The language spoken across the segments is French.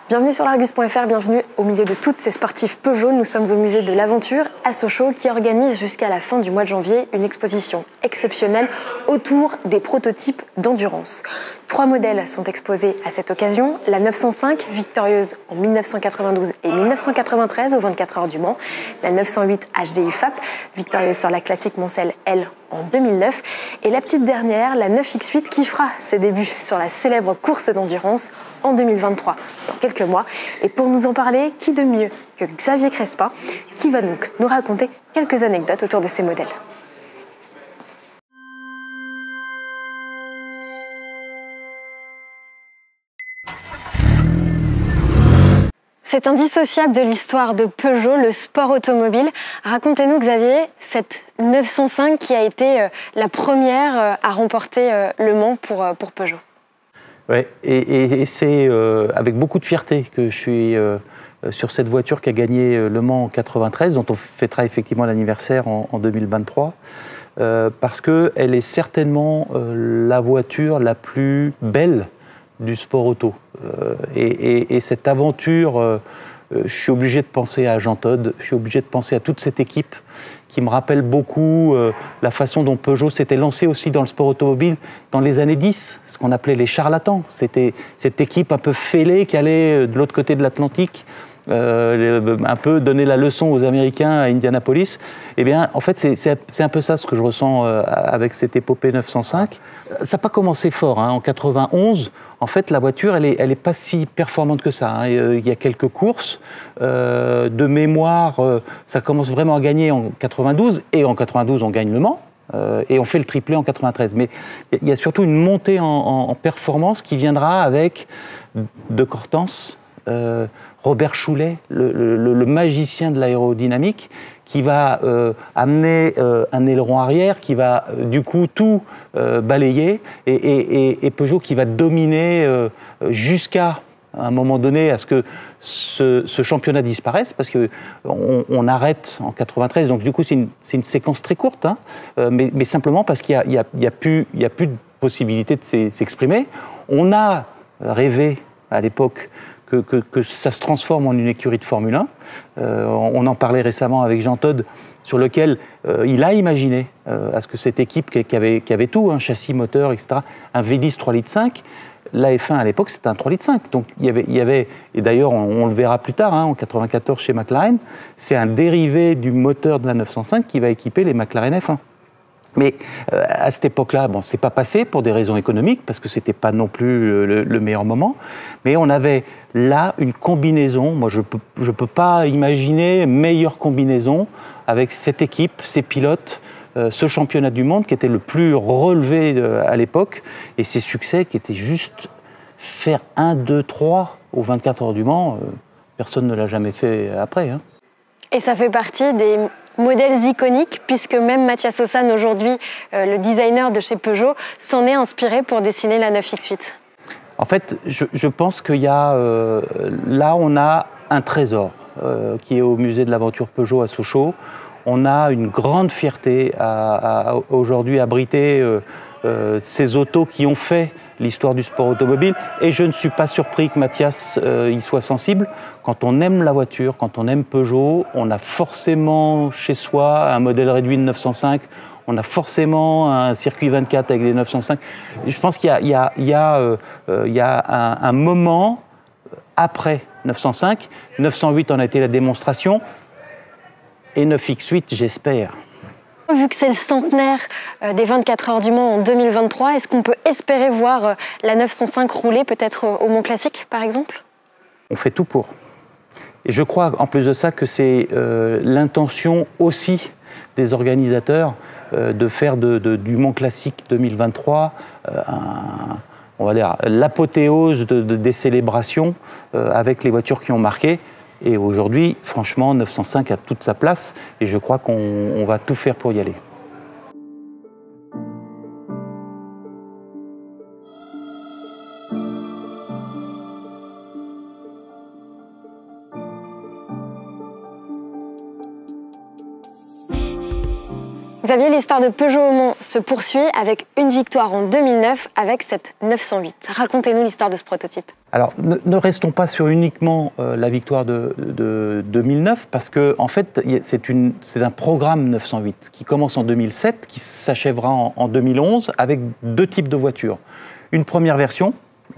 Bienvenue sur l'Argus.fr, bienvenue au milieu de toutes ces sportifs Peugeot. Nous sommes au musée de l'aventure à Sochaux qui organise jusqu'à la fin du mois de janvier une exposition exceptionnelle autour des prototypes d'endurance. 3 modèles sont exposés à cette occasion. La 905, victorieuse en 1992 et 1993 aux 24 heures du Mans. La 908 HDI FAP, victorieuse sur la classique Moncel L en 2009. Et la petite dernière, la 9X8, qui fera ses débuts sur la célèbre course d'endurance en 2023, dans quelques mois. Et pour nous en parler, qui de mieux que Xavier Crespin, qui va donc nous raconter quelques anecdotes autour de ces modèles. C'est indissociable de l'histoire de Peugeot, le sport automobile. Racontez-nous, Xavier, cette 905 qui a été la première à remporter Le Mans pour Peugeot. Ouais, et c'est avec beaucoup de fierté que je suis sur cette voiture qui a gagné Le Mans en 93, dont on fêtera effectivement l'anniversaire en 2023, parce qu'elle est certainement la voiture la plus belle du sport auto. Et cette aventure, je suis obligé de penser à Jean Todt, je suis obligé de penser à toute cette équipe qui me rappelle beaucoup la façon dont Peugeot s'était lancé aussi dans le sport automobile dans les années 10, ce qu'on appelait les charlatans. C'était cette équipe un peu fêlée qui allait de l'autre côté de l'Atlantique, un peu donner la leçon aux Américains à Indianapolis. Eh bien, en fait, c'est un peu ça ce que je ressens avec cette épopée 905. Ça n'a pas commencé fort, hein. En 91, en fait, la voiture, elle est pas si performante que ça, hein. Il y a quelques courses. De mémoire, ça commence vraiment à gagner en 92, et en 92, on gagne Le Mans. Et on fait le triplé en 93. Mais il y a surtout une montée en performance qui viendra avec De Cortens, Robert Choulet, le magicien de l'aérodynamique, qui va amener un aileron arrière, qui va du coup tout balayer, et Peugeot qui va dominer jusqu'à un moment donné à ce que ce championnat disparaisse, parce qu'on arrête en 93, donc du coup c'est une séquence très courte, hein, mais simplement parce qu'il n'y a plus de possibilité de s'exprimer. On a rêvé à l'époque que ça se transforme en une écurie de Formule 1. On en parlait récemment avec Jean Todt, sur lequel il a imaginé à ce que cette équipe qui avait tout, un châssis, moteur, etc., un V10 3,5 litres, la F1 à l'époque c'était un 3,5 litres. Donc il y avait et d'ailleurs on le verra plus tard, hein, en 94 chez McLaren, c'est un dérivé du moteur de la 905 qui va équiper les McLaren F1. Mais à cette époque-là, bon, c'est pas passé pour des raisons économiques, parce que c'était pas non plus le meilleur moment. Mais on avait là une combinaison. Moi, je peux pas imaginer meilleure combinaison avec cette équipe, ces pilotes, ce championnat du monde qui était le plus relevé à l'époque, et ces succès qui étaient juste faire 1, 2, 3 aux 24 heures du Mans. Personne ne l'a jamais fait après, hein. Et ça fait partie des modèles iconiques, puisque même Mathias Ossane, aujourd'hui, le designer de chez Peugeot, s'en est inspiré pour dessiner la 9X8. En fait, je pense qu'il y a... là, on a un trésor qui est au musée de l'aventure Peugeot à Sochaux. On a une grande fierté à aujourd'hui abriter ces autos qui ont fait l'histoire du sport automobile, et je ne suis pas surpris que Mathias y soit sensible. Quand on aime la voiture, quand on aime Peugeot, on a forcément chez soi un modèle réduit de 905, on a forcément un circuit 24 avec des 905. Je pense qu'il y a un moment après 905, 908 en a été la démonstration, et 9X8, j'espère. Vu que c'est le centenaire des 24 heures du Mans en 2023, est-ce qu'on peut espérer voir la 905 rouler peut-être au Mont Classique, par exemple? On fait tout pour. Et je crois, en plus de ça, que c'est l'intention aussi des organisateurs de faire du Mont Classique 2023 on va dire, l'apothéose des célébrations avec les voitures qui ont marqué. Et aujourd'hui, franchement, 905 a toute sa place, et je crois qu'on va tout faire pour y aller. Xavier, l'histoire de Peugeot au Mans se poursuit avec une victoire en 2009 avec cette 908. Racontez-nous l'histoire de ce prototype. Alors, ne restons pas sur uniquement la victoire de 2009, parce que en fait, c'est un programme 908 qui commence en 2007, qui s'achèvera en 2011, avec deux types de voitures. Une première version,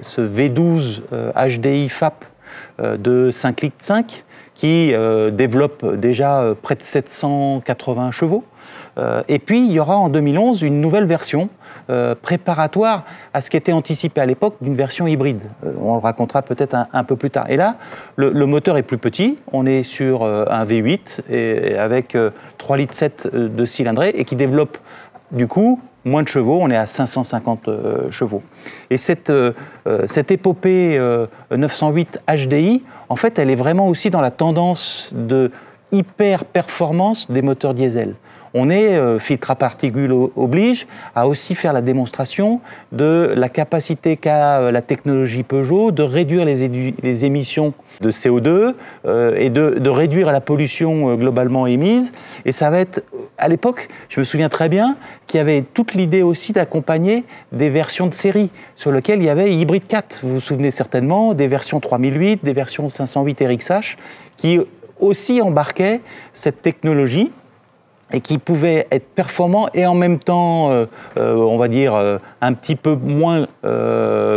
ce V12 HDI FAP de 5,5 litres, qui développe déjà près de 780 chevaux. Et puis, il y aura en 2011 une nouvelle version préparatoire à ce qui était anticipé à l'époque d'une version hybride. On le racontera peut-être un peu plus tard. Et là, le moteur est plus petit. On est sur un V8 et avec 3,7 litres de cylindrée et qui développe du coup moins de chevaux. On est à 550 chevaux. Et cette épopée 908 HDI, en fait, elle est vraiment aussi dans la tendance de hyper-performance des moteurs diesel. On est, filtre à particules oblige, à aussi faire la démonstration de la capacité qu'a la technologie Peugeot de réduire les émissions de CO2 et de réduire la pollution globalement émise. Et ça va être, à l'époque, je me souviens très bien qu'il y avait toute l'idée aussi d'accompagner des versions de série sur lesquelles il y avait Hybrid 4. Vous vous souvenez certainement des versions 3008, des versions 508 RXH qui aussi embarquaient cette technologie et qui pouvaient être performants et en même temps, on va dire, un petit peu moins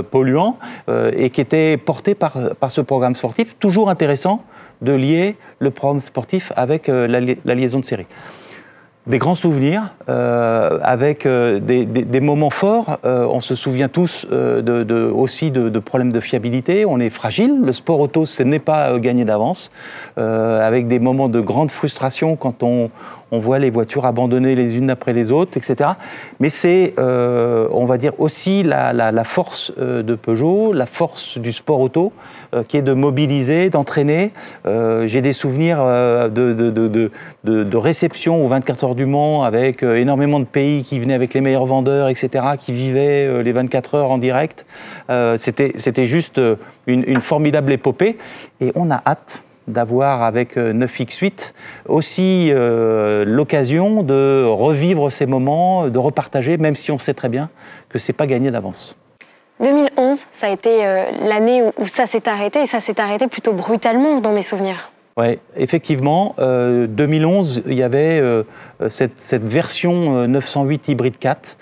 polluants et qui étaient portés par ce programme sportif. Toujours intéressant de lier le programme sportif avec la liaison de série. Des grands souvenirs, avec des moments forts. On se souvient tous aussi de problèmes de fiabilité. On est fragile. Le sport auto, ce n'est pas gagné d'avance. Avec des moments de grande frustration quand on voit les voitures abandonnées les unes après les autres, etc. Mais c'est, on va dire, aussi la force de Peugeot, la force du sport auto, qui est de mobiliser, d'entraîner. J'ai des souvenirs de réception aux 24 heures du Mans, avec énormément de pays qui venaient avec les meilleurs vendeurs, etc., qui vivaient les 24 heures en direct. C'était juste une formidable épopée. Et on a hâte d'avoir avec 9X8 aussi l'occasion de revivre ces moments, de repartager, même si on sait très bien que ce n'est pas gagné d'avance. 2011, ça a été l'année où ça s'est arrêté, et ça s'est arrêté plutôt brutalement dans mes souvenirs. Oui, effectivement, 2011, il y avait cette version 908 Hybrid 4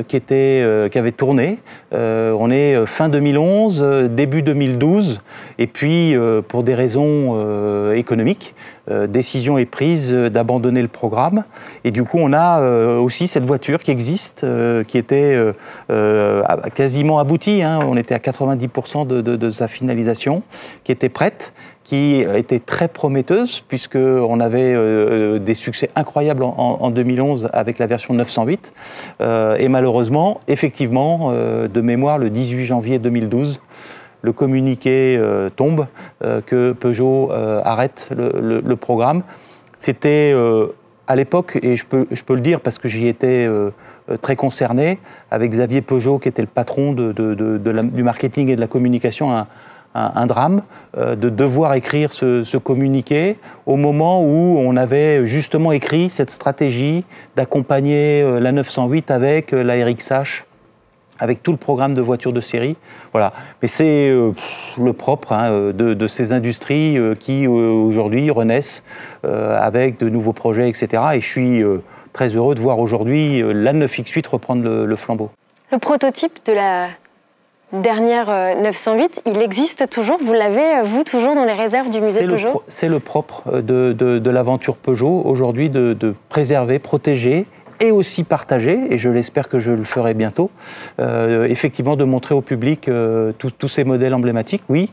qui avait tourné. On est fin 2011, début 2012, et puis pour des raisons économiques, décision est prise d'abandonner le programme. Et du coup, on a aussi cette voiture qui existe, qui était quasiment aboutie, hein. On était à 90% de sa finalisation, qui était prête, qui était très prometteuse, puisqu'on avait des succès incroyables en 2011 avec la version 908. Et malheureusement, effectivement, de mémoire, le 18 janvier 2012, le communiqué tombe, que Peugeot arrête le programme. C'était à l'époque, et je peux le dire parce que j'y étais très concerné, avec Xavier Peugeot, qui était le patron du marketing et de la communication, un drame de devoir écrire ce communiqué au moment où on avait justement écrit cette stratégie d'accompagner la 908 avec la RXH, avec tout le programme de voitures de série. Voilà. Mais c'est le propre de ces industries qui aujourd'hui renaissent avec de nouveaux projets, etc. Et je suis très heureux de voir aujourd'hui la 9X8 reprendre le flambeau. Le prototype de la dernière 908, il existe toujours? Vous l'avez, vous, toujours dans les réserves du musée Peugeot? C'est le propre de l'aventure Peugeot, aujourd'hui, de préserver, protéger et aussi partager, et je l'espère que je le ferai bientôt, effectivement de montrer au public tous ces modèles emblématiques. Oui,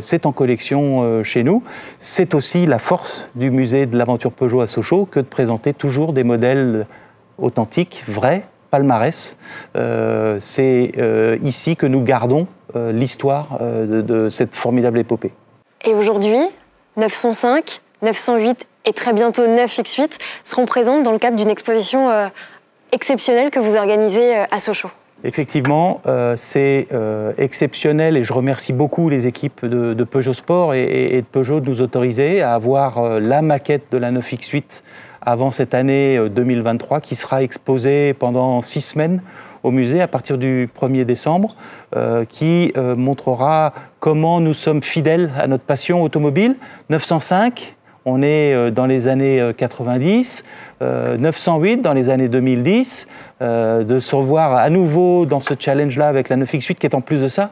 c'est en collection chez nous. C'est aussi la force du musée de l'aventure Peugeot à Sochaux que de présenter toujours des modèles authentiques, vrais, palmarès. C'est ici que nous gardons l'histoire de cette formidable épopée. Et aujourd'hui, 905, 908 et très bientôt 9X8 seront présentes dans le cadre d'une exposition exceptionnelle que vous organisez à Sochaux. Effectivement, c'est exceptionnel et je remercie beaucoup les équipes de Peugeot Sport et de Peugeot de nous autoriser à avoir la maquette de la 9X8 avant cette année 2023 qui sera exposée pendant 6 semaines au musée à partir du 1er décembre, qui montrera comment nous sommes fidèles à notre passion automobile. 905, on est dans les années 90, 908 dans les années 2010, de se revoir à nouveau dans ce challenge-là avec la 9X8 qui est en plus de ça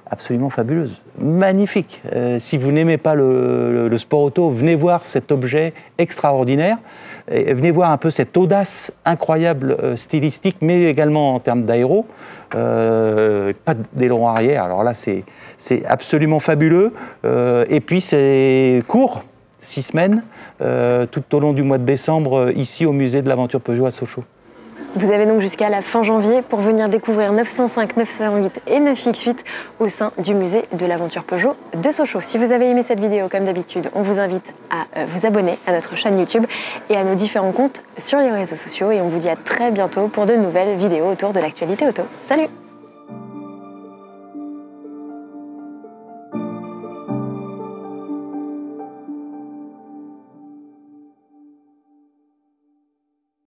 absolument fabuleuse, magnifique. Si vous n'aimez pas le sport auto, venez voir cet objet extraordinaire, et venez voir un peu cette audace incroyable stylistique, mais également en termes d'aéro. Pas d'aileron arrière, alors là c'est absolument fabuleux. Et puis c'est court, 6 semaines, tout au long du mois de décembre, ici au musée de l'aventure Peugeot à Sochaux. Vous avez donc jusqu'à la fin janvier pour venir découvrir 905, 908 et 9X8 au sein du musée de l'aventure Peugeot de Sochaux. Si vous avez aimé cette vidéo, comme d'habitude, on vous invite à vous abonner à notre chaîne YouTube et à nos différents comptes sur les réseaux sociaux. Et on vous dit à très bientôt pour de nouvelles vidéos autour de l'actualité auto. Salut!